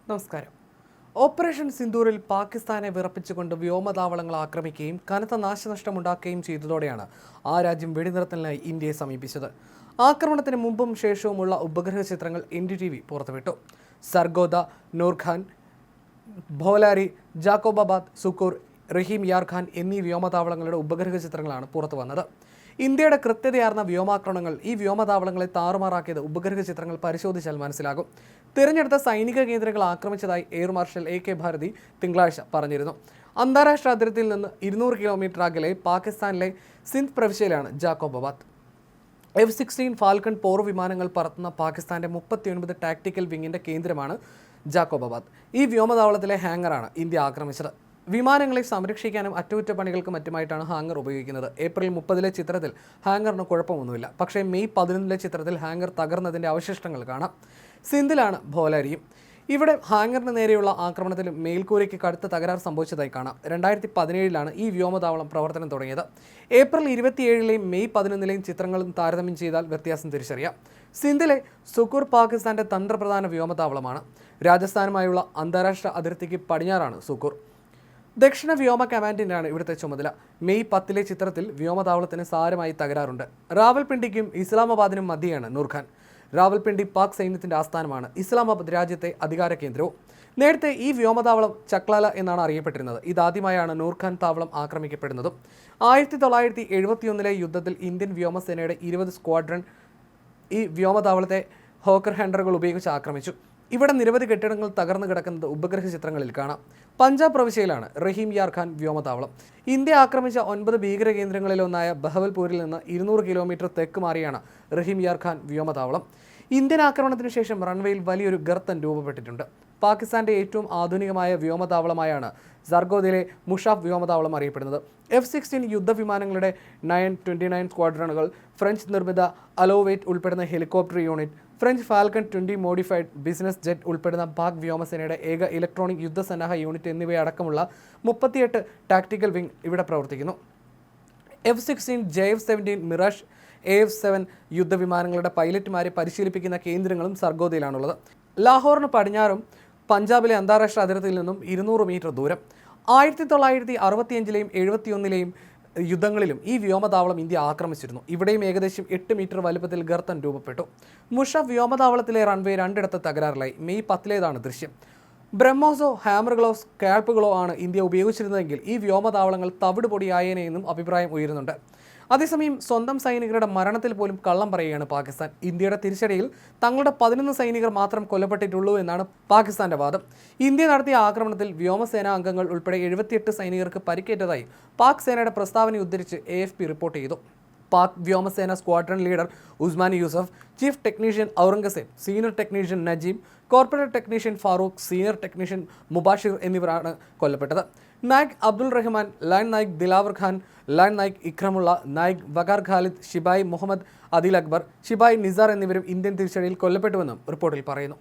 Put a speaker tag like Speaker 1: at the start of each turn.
Speaker 1: നമസ്കാരം. ഓപ്പറേഷൻ സിന്ദൂറിൽ പാകിസ്ഥാനെ വിറപ്പിച്ചുകൊണ്ട് വ്യോമതാവളങ്ങൾ ആക്രമിക്കുകയും കനത്ത നാശനഷ്ടമുണ്ടാക്കുകയും ചെയ്തതോടെയാണ് ആ രാജ്യം വെടിനിർത്തലിനായി ഇന്ത്യയെ സമീപിച്ചത്. ആക്രമണത്തിന് മുമ്പും ശേഷവുമുള്ള ഉപഗ്രഹ ചിത്രങ്ങൾ NDTV പുറത്തുവിട്ടു. സർഗോദ, നൂർഖാൻ, ഭോലാരി, ജാക്കോബാബാദ്, സുക്കൂർ, റഹീം യാർ ഖാൻ എന്നീ വ്യോമതാവളങ്ങളുടെ ഉപഗ്രഹ ചിത്രങ്ങളാണ് പുറത്തു വന്നത്. ഇന്ത്യയുടെ കൃത്യതയാർന്ന വ്യോമാക്രമണങ്ങൾ ഈ വ്യോമതാവളങ്ങളെ താറുമാറാക്കിയത് ഉപഗ്രഹ ചിത്രങ്ങൾ പരിശോധിച്ചാൽ മനസ്സിലാകും. തിരഞ്ഞെടുത്ത സൈനിക കേന്ദ്രങ്ങൾ ആക്രമിച്ചതായി എയർ മാർഷൽ AK ഭാരതി തിങ്കളാഴ്ച പറഞ്ഞിരുന്നു. അന്താരാഷ്ട്ര അതിർത്തിയിൽ നിന്ന് 200 കിലോമീറ്റർ അകലെ പാകിസ്ഥാനിലെ സിന്ധ് പ്രവിശ്യയിലാണ് ജാക്കോബാബാദ്. F-16 ഫാൽക്കൺ പോർ വിമാനങ്ങൾ പറത്തുന്ന പാകിസ്ഥാന്റെ 39 ടാക്ടിക്കൽ വിങ്ങിന്റെ കേന്ദ്രമാണ് ജാക്കോബാബാദ്. ഈ വ്യോമതാവളത്തിലെ ഹാങ്ങറാണ് ഇന്ത്യ ആക്രമിച്ചത്. വിമാനങ്ങളെ സംരക്ഷിക്കാനും അറ്റകുറ്റപ്പണികൾക്കും മറ്റുമായിട്ടാണ് ഹാങ്ങർ ഉപയോഗിക്കുന്നത്. ഏപ്രിൽ 30 ചിത്രത്തിൽ ഹാങ്ങറിന് കുഴപ്പമൊന്നുമില്ല. പക്ഷേ മെയ് 11 ചിത്രത്തിൽ ഹാങ്ങർ തകർന്നതിൻ്റെ അവശിഷ്ടങ്ങൾ കാണാം. സിന്ധിലാണ് ഭോലാരിയും. ഇവിടെ ഹാങ്ങറിന് നേരെയുള്ള ആക്രമണത്തിൽ മേൽക്കൂരയ്ക്ക് കടുത്ത തകരാർ സംഭവിച്ചതായി കാണാം. 2017 ഈ വ്യോമതാവളം പ്രവർത്തനം തുടങ്ങിയത്. ഏപ്രിൽ 27 മെയ് 11 ചിത്രങ്ങളും താരതമ്യം ചെയ്താൽ വ്യത്യാസം തിരിച്ചറിയാം. സിന്ധിലെ സുക്കൂർ പാകിസ്ഥാന്റെ തന്ത്രപ്രധാന വ്യോമതാവളമാണ്. രാജസ്ഥാനുമായുള്ള അന്താരാഷ്ട്ര അതിർത്തിക്ക് പടിഞ്ഞാറാണ് സുക്കൂർ. ദക്ഷിണ വ്യോമ കമാൻഡിനാണ് ഇവിടുത്തെ ചുമതല. മെയ് 10 ചിത്രത്തിൽ വ്യോമതാവളത്തിന് സാരമായി തകരാറുണ്ട്. റാവൽപിണ്ടിക്കും ഇസ്ലാമാബാദിനും മധ്യയാണ് നൂർഖാൻ. റാവൽപിണ്ടി പാക് സൈന്യത്തിന്റെ ആസ്ഥാനമാണ്. ഇസ്ലാമാബാദ് രാജ്യത്തെ അധികാര കേന്ദ്രവും. നേരത്തെ ഈ വ്യോമതാവളം ചക്ലാല എന്നാണ് അറിയപ്പെട്ടിരുന്നത്. ഇതാദ്യമായാണ് നൂർഖാൻ താവളം ആക്രമിക്കപ്പെടുന്നതും. 1971 യുദ്ധത്തിൽ ഇന്ത്യൻ വ്യോമസേനയുടെ 20 സ്ക്വാഡ്രൺ ഈ വ്യോമതാവളത്തെ ഹോക്കർ ഹണ്ടറുകൾ ഉപയോഗിച്ച് ആക്രമിച്ചു. ഇവിടെ നിരവധി കെട്ടിടങ്ങൾ തകർന്നു കിടക്കുന്നത് ഉപഗ്രഹ ചിത്രങ്ങളിൽ കാണാം. പഞ്ചാബ് പ്രവിശ്യയിലാണ് റഹീം യാർ ഖാൻ വ്യോമതാവളം. ഇന്ത്യ ആക്രമിച്ച 9 ഭീകര കേന്ദ്രങ്ങളിലൊന്നായ ബഹവൽപൂരിൽ നിന്ന് 200 കിലോമീറ്റർ തെക്ക് മാറിയാണ് റഹീം യാർ ഖാൻ വ്യോമതാവളം. ഇന്ത്യൻ ആക്രമണത്തിന് ശേഷം റൺവേയിൽ വലിയൊരു ഗർത്തം രൂപപ്പെട്ടിട്ടുണ്ട്. പാകിസ്ഥാന്റെ ഏറ്റവും ആധുനികമായ വ്യോമതാവളമായാണ് സർഗോദയിലെ മുഷാഫ് വ്യോമതാവളം അറിയപ്പെടുന്നത്. F-16 യുദ്ധവിമാനങ്ങളുടെ 929 സ്ക്വാഡ്രണുകൾ, ഫ്രഞ്ച് നിർമ്മിത അലോവേറ്റ് ഉൾപ്പെടുന്ന helicopter unit, French falcon 20 modified business jet ഉൾപ്പെടുന്ന പാക് വ്യോമസേനയുടെ ഏക ഇലക്ട്രോണിക് യുദ്ധസന്നാഹ യൂണിറ്റ് എന്നിവയടക്കമുള്ള 38 ടാക്ടിക്കൽ വിംഗ് ഇവിടെ പ്രവർത്തിക്കുന്നു. F-16, JF-17, മിറാഷ്, AF-7 യുദ്ധവിമാനങ്ങളുടെ പൈലറ്റുമാരെ പരിശീലിപ്പിക്കുന്ന കേന്ദ്രങ്ങളും സർഗോദയിലാണുള്ളത്. ലാഹോറിന് പടിഞ്ഞാറും പഞ്ചാബിലെ അന്താരാഷ്ട്ര അതിർത്തിയിൽ നിന്നും 200 മീറ്റർ ദൂരം. 1965 71 യുദ്ധങ്ങളിലും ഈ വ്യോമതാവളം ഇന്ത്യ ആക്രമിച്ചിരുന്നു. ഇവിടെയും ഏകദേശം 8 മീറ്റർ വലുപ്പത്തിൽ ഗർത്തം രൂപപ്പെട്ടു. മുഷാഫ് വ്യോമതാവളത്തിലെ റൺവേ 2 തകരാറിലായി. മെയ് 10 ദൃശ്യം. ബ്രഹ്മോസോ, ഹാമറുകളോ സ്കാൽപ്പുകളോ ആണ് ഇന്ത്യ ഉപയോഗിച്ചിരുന്നതെങ്കിൽ ഈ വ്യോമതാവളങ്ങൾ തവിട് പൊടിയായേനെന്നും അഭിപ്രായം ഉയരുന്നുണ്ട്. അതേസമയം സ്വന്തം സൈനികരുടെ മരണത്തിൽ പോലും കള്ളം പറയുകയാണ് പാകിസ്ഥാൻ. ഇന്ത്യയുടെ തിരിച്ചടിയിൽ തങ്ങളുടെ 11 സൈനികർ മാത്രം കൊല്ലപ്പെട്ടിട്ടുള്ളൂ എന്നാണ് പാകിസ്ഥാന്റെ വാദം. ഇന്ത്യ നടത്തിയ ആക്രമണത്തിൽ വ്യോമസേനാ അംഗങ്ങൾ ഉൾപ്പെടെ 78 സൈനികർക്ക് പരിക്കേറ്റതായി പാക് സേനയുടെ പ്രസ്താവന ഉദ്ധരിച്ച് AFP റിപ്പോർട്ട് ചെയ്തു. പാക് വ്യോമസേന squadron leader Usman Yusuf, chief technician Aurangzeb, senior technician Najeem, corporate technician Farooq, senior technician Mubashir എന്നിവരാണ് കൊല്ലപ്പെട്ടത്. നായിക് അബ്ദുൾ റഹ്മാൻ, ലയൺ നായിക് ദിലാവർ ഖാൻ, ലയൺ നായിക് ഇക്രമുള്ള, നായിക് വഖാർ ഖാലിദ്, ശിപായി മുഹമ്മദ് അദിൽ അക്ബർ, ശിപായി നിസാർ എന്നിവരും ഇന്ത്യൻ തിരിച്ചടിയിൽ കൊല്ലപ്പെട്ടുവെന്നും റിപ്പോർട്ടിൽ പറയുന്നു.